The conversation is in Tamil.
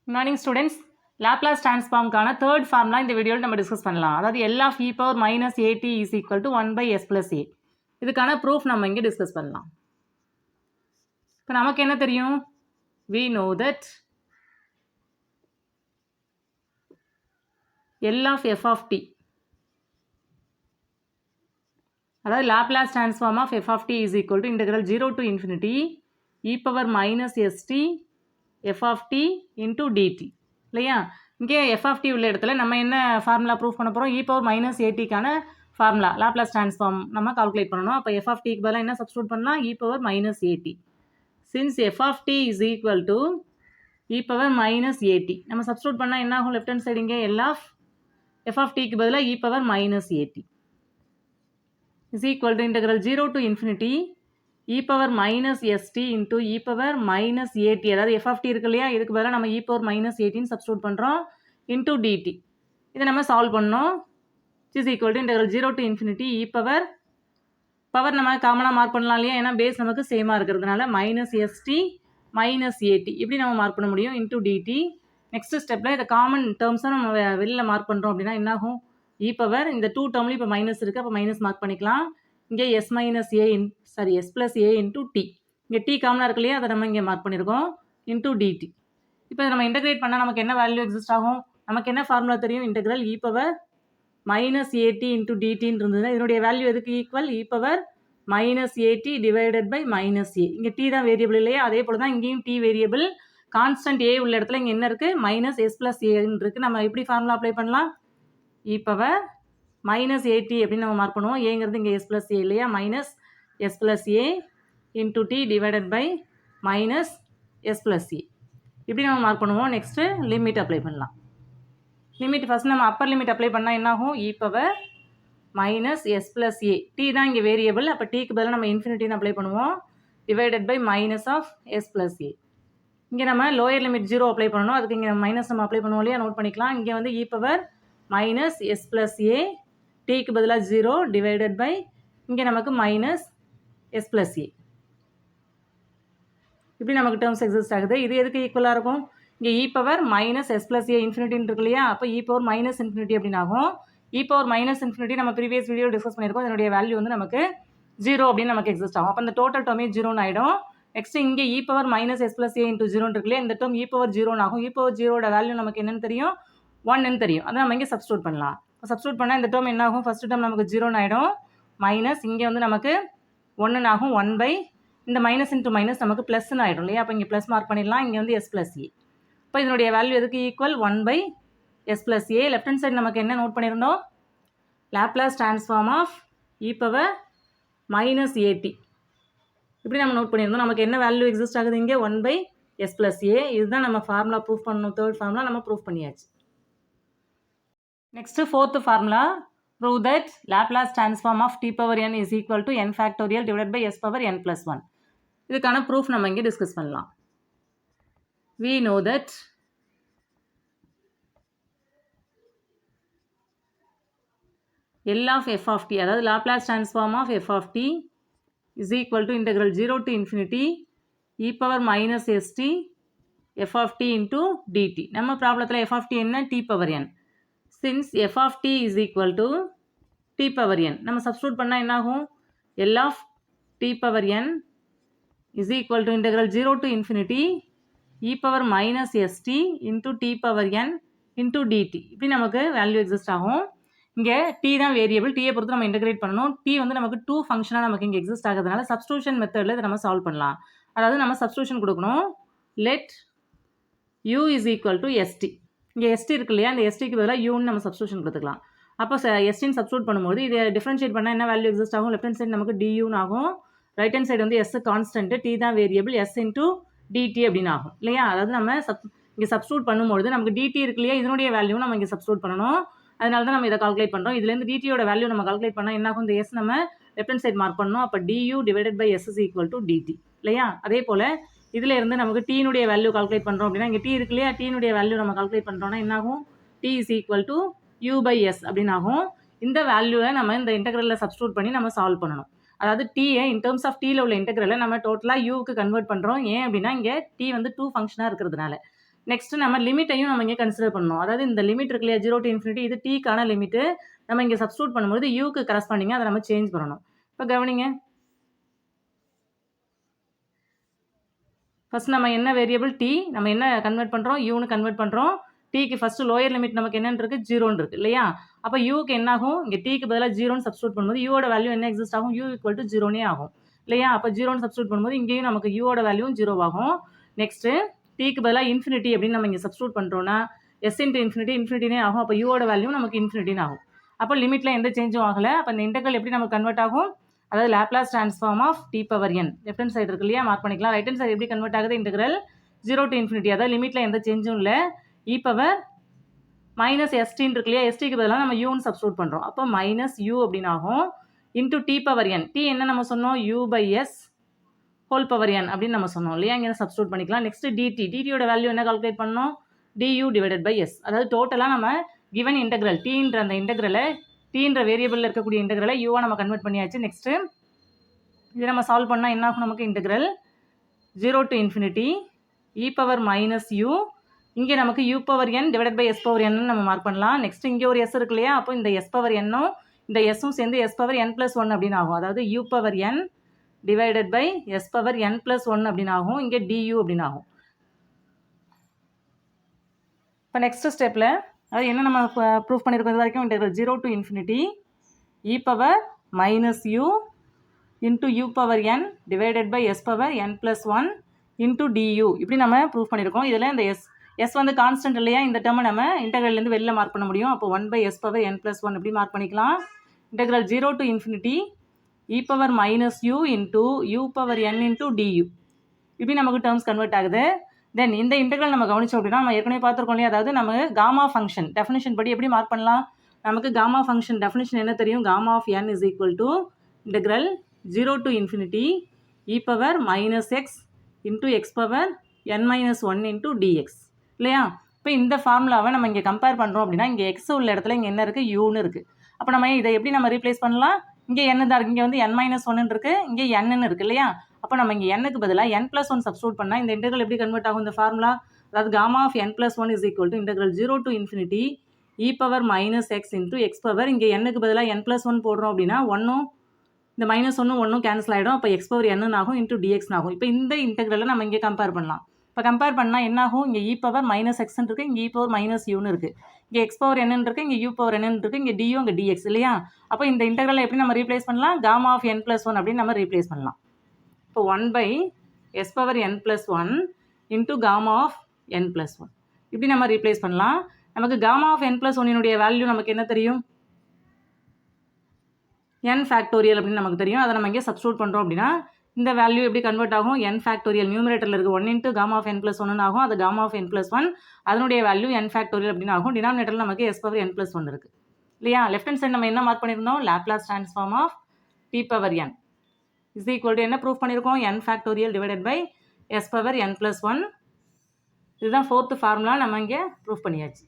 Good morning students. Laplace transform கான third formula இந்த வீடியோவில் நம்ம டிஸ்கஸ் பண்ணலாம். அதாவது L of e power minus at is equal to 1 by s plus a. இதுக்கான proof நம்ம இங்கே டிஸ்கஸ் பண்ணலாம். இப்போ நமக்கு என்ன தெரியும்? We know that L of f of t, அதாவது Laplace transform of f of t is equal to integral 0 to infinity e power minus st f of t into dt. இல்லையா? இங்கே f of t உள்ள இடத்துல நம்ம என்ன ஃபார்முலா ப்ரூஃப் பண்ண போகிறோம்? e power minus atக்கான ஃபார்முலா லாப்லாஸ் ட்ரான்ஸ்ஃபார்ம் நம்ம கால்குலேட் பண்ணணும். அப்போ f of tக்கு பதிலாக என்ன சப்ஸ்டியூட் பண்ணலாம்? e power minus at. Since f of t is equal to e power minus at, நம்ம சப்ஸ்டியூட் பண்ணால் என்ன ஆகும்? லெஃப்ட் ஹேண்ட் சைடு இங்கே L of f of tக்கு பதிலாக e power minus at is equal to integral 0 to infinity e power minus st into e power minus at. அதாவது f of t இருக்கு இல்லையா, இதுக்கு பதிலாக நம்ம e power minus at substitute பண்ணுறோம் into dt. இதை நம்ம சால்வ் பண்ணோம். is equal to integral 0 to infinity e power நம்ம காமனாக மார்க் பண்ணலாம் இல்லையா, ஏன்னா பேஸ் நமக்கு சேமாக இருக்கிறதுனால மைனஸ் st மைனஸ் at இப்படி நம்ம மார்க் பண்ண முடியும் into dt. நெக்ஸ்ட் ஸ்டெப்பில் இதை காமன் டேர்ம்ஸாக நம்ம வெளியில் மார்க் பண்ணுறோம் அப்படின்னா என்னாகும்? e power இந்த டூ டேர்ம்லேயும் இப்போ மைனஸ் இருக்குது, அப்போ மைனஸ் மார்க் பண்ணிக்கலாம். இங்கே s minus A s plus A into D, இங்கே டி காமனாக இருக்கு இல்லையா, அதை நம்ம இங்கே மார்க் பண்ணியிருக்கோம் இன்டூ டிடி. இப்போ நம்ம இன்டெகிரேட் பண்ணால் நமக்கு என்ன வேல்யூ எக்ஸிஸ்ட் ஆகும்? நமக்கு என்ன ஃபார்முலா தெரியும்? Integral e power minus a t into டிடின்னு இருந்ததுன்னா இதனுடைய வேல்யூ எதுக்கு equal? e power minus a t divided by minus a. இங்கே டி தான் வேரியபிள் இல்லையா, அதே போல் தான் இங்கேயும் டி வேரியபிள். கான்ஸ்டன்ட் ஏ உள்ள இடத்துல இங்கே என்ன இருக்குது? மைனஸ் எஸ் ப்ளஸ் ஏன்னு இருக்குது. நம்ம எப்படி ஃபார்முலா அப்ளை பண்ணலாம்? e பவர் மைனஸ் ஏடி அப்படின்னு நம்ம மார்க் பண்ணுவோம். ஏங்கிறது இங்கே எஸ் ப்ளஸ் ஏ இல்லையா, minus s plus a into t divided by minus s plus a இப்படி நம்ம மார்க் பண்ணுவோம். நெக்ஸ்ட்டு லிமிட் அப்ளை பண்ணலாம். லிமிட் ஃபஸ்ட் நம்ம அப்பர் லிமிட் அப்ளை பண்ணால் என்னாகும்? e power minus s plus a. T தான் இங்கே வேரியபிள், அப்போ டீக்கு பதிலாக நம்ம இன்ஃபினிட்டின்னு அப்ளை பண்ணுவோம் divided by minus of s plus a. இங்கே நம்ம லோயர் லிமிட் 0 அப்ளை பண்ணணும், அதுக்கு இங்கே மைனஸ் நம்ம அப்ளை பண்ணுவோம் இல்லையா, நோட் பண்ணிக்கலாம். இங்கே வந்து e power minus s plus a, டீக்கு பதிலாக 0 டிவைடட் பை இங்கே நமக்கு மைனஸ் s plus a. இப்படி நமக்கு டேர்ம்ஸ் எக்ஸிஸ்ட் ஆகுது. இது எதுக்கு ஈக்குவலாக இருக்கும்? இங்கே e power minus s plus a இன்ஃபினிட்டின்னு இருக்கு இல்லையா, அப்போ e பவர் மைனஸ் இன்ஃபினிட்டி அப்படின்னு ஆகும். e பவர் மைனஸ் இன்ஃபினிட்டி நம்ம ப்ரீவியஸ் வீடியோ டிஸ்கஸ் பண்ணியிருக்கோம். இதனுடைய வேல்யூ வந்து நமக்கு 0 அப்படின்னு நமக்கு எக்ஸிஸ்ட் ஆகும். அப்போ அந்த டோட்டல் டேர்மே 0 ஆகிடும். நெக்ஸ்ட் இங்கே e power minus s plus a into 0 இருக்கு இல்லையா, இந்த டேர்ம் e பவர் 0 ஆகும். e பவர் 0 வேல்யூ நமக்கு என்னன்னு தெரியும்? 1ன்னு தெரியும். அதை நம்ம இங்கே சப்ஸ்டியூட் பண்ணலாம். சப்ஸ்டியூட் பண்ணால் இந்த டேர்ம் என்ன ஆகும்? ஃபஸ்ட்டு டேர்ம் நமக்கு 0 ஆகிடும். மைனஸ் இங்கே வந்து நமக்கு 1 ஆகும். 1 பை இந்த மைனஸ் இன்ட்டு மைனஸ் நமக்கு ப்ளஸ்ன்னு ஆகிடும் இல்லையா, அப்போ இங்கே ப்ளஸ் மார்க் பண்ணிடலாம். இங்கே வந்து எஸ் ப்ளஸ் ஏ. இப்போ இதனுடைய வேல்யூ எதுக்கு equal? 1 by s plus a. Left hand side நமக்கு என்ன நோட் பண்ணியிருந்தோம்? Laplace transform of e power minus a t இப்படி நம்ம நோட் பண்ணியிருந்தோம். நமக்கு என்ன வேல்யூ எக்ஸிஸ்ட் ஆகுது? இங்கே 1 பை எஸ் ப்ளஸ் ஏ. இதுதான் நம்ம ஃபார்முலா ப்ரூஃப் பண்ணணும். தேர்ட் ஃபார்முலா நம்ம ப்ரூஃப் பண்ணியாச்சு. Next fourth formula, prove that Laplace transform of t power n is equal to n factorial divided by s power n plus 1. இதுக்கான proof நம்ம இங்கே டிஸ்கஸ் பண்ணலாம். We know that L of f of t, அதாவது Laplace transform of f of t is equal to integral 0 to infinity e power minus st f of t into dt. நம்ம ப்ராப்ளத்தில் f of t என்ன? t power n. Since f of t is equal to t power n, நம்ம சப்ஸ்டியூட் பண்ணால் என்னாகும்? L of t power n is equal to integral 0 to infinity e power minus st into t power n into dt. இப்படி நமக்கு வேல்யூ எக்ஸிஸ்ட் ஆகும். இங்கே t தான் வேரியபிள், டீயை பொறுத்து நம்ம இன்டெகிரேட் பண்ணணும். t வந்து நமக்கு 2 ஃபங்க்ஷனாக நமக்கு இங்கே எக்ஸிஸ்ட் ஆகிறதுனால சப்ஸ்டியூஷன் மெத்தடில் இதை நம்ம சால்வ் பண்ணலாம். அதாவது நம்ம சப்ஸ்டியூஷன் கொடுக்கணும். Let u is equal to st. இங்கே st இருக்கு இல்லையா, இந்த st க்கு பதிலாக யூன்னு நம்ம சப்ஸ்டியூஷன் கொடுத்துக்கலாம். அப்போ எஸ்டின்னு சப்ஸ்டியூட் பண்ணும்போது இதை டிஃப்ரென்ஷியேட் பண்ணால் என்ன வேல்யூ எக்ஸிஸ்ட் ஆகும்? லெஃப்ட் ஹேண்ட் சைடு நமக்கு டியூன்னு ஆகும். ரைட் ஹேண்ட் சைடு வந்து எஸ் கான்ஸ்டன்ட், டி தான் வேரியபிள், எஸ் இன்டூ டிடி அப்படின்னு ஆகும் இல்லையா. அதாவது நம்ம இங்கே சப்ஸ்டியூட் பண்ணும்போது நமக்கு டிடி இருக்கு இல்லையா, இதனுடைய வேல்யூ நம்ம இங்கே சப்ஸ்டியூட் பண்ணணும். அதனால தான் நம்ம இதை கால்குலேட் பண்ணுறோம். இதுலேருந்து டிடியோட வேல்யூ நம்ம கால்குலேட் பண்ணால் என்ன ஆகும்? இந்த எஸ் நம்ம லெஃப்ட் ஹேண்ட் சைடு மார்க் பண்ணணும். அப்போ du divided by s is equal to dt இல்லையா. அதே போல் இதில் இருந்து நமக்கு டீனுடைய வேல்யூ கால்குலேட் பண்ணுறோம் அப்படின்னா இங்கே டி இருக்கு இல்லையா, டீனுடைய வேல்யூ நம்ம கால்குலேட் பண்ணுறோம்னா என்ன ஆகும்? T is equal to u by s அப்படின்னு ஆகும். இந்த வேல்யூவை நம்ம இந்த இன்டெக்ரலில் சப்ஸ்டியூட் பண்ணி நம்ம சால்வ் பண்ணணும். அதாவது டீயை இன் டேர்ம்ஸ் ஆஃப் டீயில் உள்ள இன்டெக்ரலை நம்ம டோட்டலாக யூவுக்கு கன்வெர்ட் பண்ணுறோம். ஏன் அப்படின்னா இங்கே டி வந்து 2 ஃபங்க்ஷனாக இருக்கிறதுனால நெக்ஸ்ட் நம்ம லிமிட்டையும் நம்ம இங்கே கன்சிடர் பண்ணணும். அதாவது இந்த லிமிட் இருக்கு இல்லையா 0 to infinity, இது டீக்கான லிமிட்டு. நம்ம இங்கே சப்ஸ்டியூட் பண்ணும்போது யூக்கு கரஸ்பாண்டிங்காக அதை நம்ம சேஞ்ச் பண்ணணும். இப்போ கவனிங்க, ஃபர்ஸ்ட் நம்ம என்ன வேரியபிள் டி, நம்ம என்ன கன்வெர்ட் பண்ணுறோம், யூன்னு கன்வெர்ட் பண்ணுறோம். டீக்கு ஃபர்ஸ்ட் லோயர் லிமிட் நமக்கு என்னன்னு இருக்கு, 0ன்னு இருக்கு இல்லையா. அப்போ யூக்கு என்ன ஆகும், இங்கே டீக்கு பதிலாக 0ன்னு சப்ஸ்டியூட் பண்ணும்போது யூவோட வேல்யூ என்ன எக்ஸிஸ்ட் ஆகும், யூ ஈக்குவல் டு 0னே ஆகும் இல்லையா. அப்போ 0ன்னு சப்ஸ்டியூட் பண்ணும்போது இங்கேயும் நமக்கு யூவோட வேல்யூவும் 0 ஆகும். நெக்ஸ்ட்டு டீக்கு பதிலாக இன்ஃபினிட்டி அப்படின்னு நம்ம இங்கே சப்ஸ்டியூட் பண்ணுறோன்னா எஸ் இன்ட்டு இன்ஃபினிட்டி இன்ஃபினிட்டினே ஆகும். அப்போ யூவோட வேல்யூ நமக்கு இன்ஃபினிட்டின்னு ஆகும். அப்போ லிமிட்டில் எந்த சேஞ்சும் ஆகலை. அப்போ இந்த இன்டெக்ரல் எப்படி நமக்கு கன்வெர்ட் ஆகும், அதாவது Laplace transform of t power n. Left hand side இருக்கு இல்லையா, மார்க் பண்ணிக்கலாம். ரைட் ஹேண்ட் சைடு எப்படி கன்வெர்ட் ஆகுது, இன்டெக்ரல் 0 to infinity, அதாவது லிமிட்டில் எந்த சேஞ்சும் இல்லை. இ பவர் மைனஸ் எஸ்டின்னு இருக்கு இல்லையா, எஸ்டிக்கு பதிலாக நம்ம யூன்னு சப்ஸ்டியூட் பண்ணுறோம். அப்போ மைனஸ் யூ அப்படின்னு ஆகும். Into t power n. T என்ன நம்ம சொன்னோம், u by s whole power n அப்படின்னு நம்ம சொன்னோம் இல்லையா, இங்கே சப்ஸ்டியூட் பண்ணிக்கலாம். நெக்ஸ்ட் டிடி, டிடியோட வேல்யூ என்ன கால்குலேட் பண்ணோம், டியூ டிவைடட் பை எஸ். அதாவது டோட்டலாக நம்ம கிவன் இன்டெக்ரல் டீன்ற அந்த இன்டெக்ரலை, டீன்ற வேரியபிளில் இருக்கக்கூடிய இன்டெக்ரலை யூவாக நம்ம கன்வெர்ட் பண்ணியாச்சு. நெக்ஸ்ட்டு இதை நம்ம சால்வ் பண்ணால் என்ன ஆகும், நமக்கு integral 0 to infinity e power minus u, இங்கே நமக்கு u power n divided by s power என்னு நம்ம மார்க் பண்ணலாம். நெக்ஸ்ட் இங்கே ஒரு எஸ் இருக்கு இல்லையா, அப்போ இந்த எஸ் பவர் என்னும் இந்த எஸ்ஸும் சேர்ந்து எஸ் பவர் என் ப்ளஸ் 1 அப்படின்னு ஆகும். அதாவது u power n divided by s power n plus 1 அப்படின்னு ஆகும். இங்கே டியூ அப்படின்னு ஆகும். இப்போ நெக்ஸ்ட் ஸ்டெப்பில் அது என்ன நம்ம ப்ரூஃப் பண்ணியிருக்கோம் இது வரைக்கும், integral 0 to infinity e power minus u into u power n divided by s power n plus 1 into du இப்படி நம்ம ப்ரூஃப் பண்ணியிருக்கோம். இதில் இந்த எஸ் வந்து கான்ஸ்டன்ட் இல்லையா, இந்த டேர்மை நம்ம இன்டெக்ரல்லேருந்து வெளில மார்க் பண்ண முடியும். அப்போ 1 by s power n plus 1 இப்படி மார்க் பண்ணிக்கலாம். Integral 0 to infinity e power minus u into u power n into du இப்படி நமக்கு டேர்ம்ஸ் கன்வெர்ட் ஆகுது. தென் இந்த இன்டெக்ரல் நம்ம கவனிச்சோம் அப்படின்னா நம்ம ஏற்கனவே பார்த்துருக்கோம் இல்லையா, அதாவது நம்ம காமா ஃபங்க்ஷன் டெஃபினிஷன் படி எப்படி மார்க் பண்ணலாம், நமக்கு காமா ஃபங்க்ஷன் டெஃபினிஷன் என்ன தெரியும், gamma of n is equal to integral 0 to infinity e power minus x into x power n minus 1 into dx இல்லையா. இப்போ இந்த ஃபார்முலாவை நம்ம இங்கே கம்பேர் பண்ணுறோம் அப்படின்னா இங்கே எக்ஸ் உள்ள இடத்துல இங்கே என்ன இருக்குது, யூன்னு இருக்குது. அப்போ நம்ம இதை எப்படி நம்ம ரீப்ளேஸ் பண்ணலாம், இங்கே என்ன தான் இருக்குது, இங்கே வந்து என் மைனஸ் 1 இருக்குது, இங்கே என்னன்னு இருக்குது இல்லையா. அப்போ நம்ம இங்கே எண்ணுக்கு பதிலாக என் ப்ளஸ் 1 சப்ஸ்டியூட் பண்ணால் இந்த இன்டெக்ரல் எப்படி கன்வெர்ட் ஆகும், இந்த ஃபார்முலா, அதாவது gamma of n plus 1 is equal to integral 0 to infinity e power minus x into x power, இங்கே எண்ணுக்கு பதிலாக என் ப்ளஸ் 1 போடுறோம் அப்படின்னா ஒன்றும் இந்த மைனஸ் 1 கேன்சல் ஆகிடும். அப்போ எக்ஸ் பவர் என்ன ஆகும், இன்டூ டிஎக்ஸ் ஆகும். இப்போ இந்த இன்டெக்ரலை நம்ம இங்கே கம்பேர் பண்ணலாம். இப்போ கம்பேர் பண்ணால் என்ன ஆகும், இங்கே இ பவர் மைனஸ் எக்ஸ்ன்னு இருக்குது, இங்கே இ பவர் மைனஸ் யூன்னு இருக்குது, இங்கே எக்ஸ் பவர் என்னன்னு இருக்குது, இங்கே யூ பவர் என்னன்னு இருக்குது, இங்கே டியூ இங்கே டிஎக்ஸ் இல்லையா. அப்போ இந்த இன்டெக்ரலை எப்படி நம்ம ரீப்ளேஸ் பண்ணலாம், காமா ஆஃப் என் ப்ளஸ் 1 அப்படின்னு நம்ம ரீப்ளேஸ் பண்ணலாம். இப்போ 1 by s power n plus 1 into gamma of n plus 1 இப்படி நம்ம ரீப்ளேஸ் பண்ணலாம். நமக்கு gamma of n plus 1 value நமக்கு என்ன தெரியும், என் ஃபேக்டோரியல் அப்படின்னு நமக்கு தெரியும். அதை நம்ம இங்கே சப்ஸ்டியூட் பண்ணுறோம் அப்படின்னா இந்த வேல்யூ எப்படி கன்வெர்ட் ஆகும், என் ஃபேக்டோரியல் நியூமரேட்டரில் இருக்குது 1 into gamma of n plus 1 ஆகும். அது காமா ஆஃப் என் ப்ளஸ் 1 அதனுடைய வேல்யூ என் ஃபேக்டோரியல் அப்படின்னு ஆகும். டினாமினேட்டரில் நமக்கு எஸ் பவர் என் ப்ளஸ் 1 இருக்குது இல்லையா. லெஃப்ட் ஹேண்ட் சைடு நம்ம என்ன மார்க் பண்ணியிருந்தோம், Laplace transform of t power n is equal to என்ன ப்ரூஃப் பண்ணியிருக்கோம், n factorial divided by s power n plus 1. இதுதான் 4th ஃபார்முலா நம்ம இங்கே ப்ரூஃப் பண்ணியாச்சு.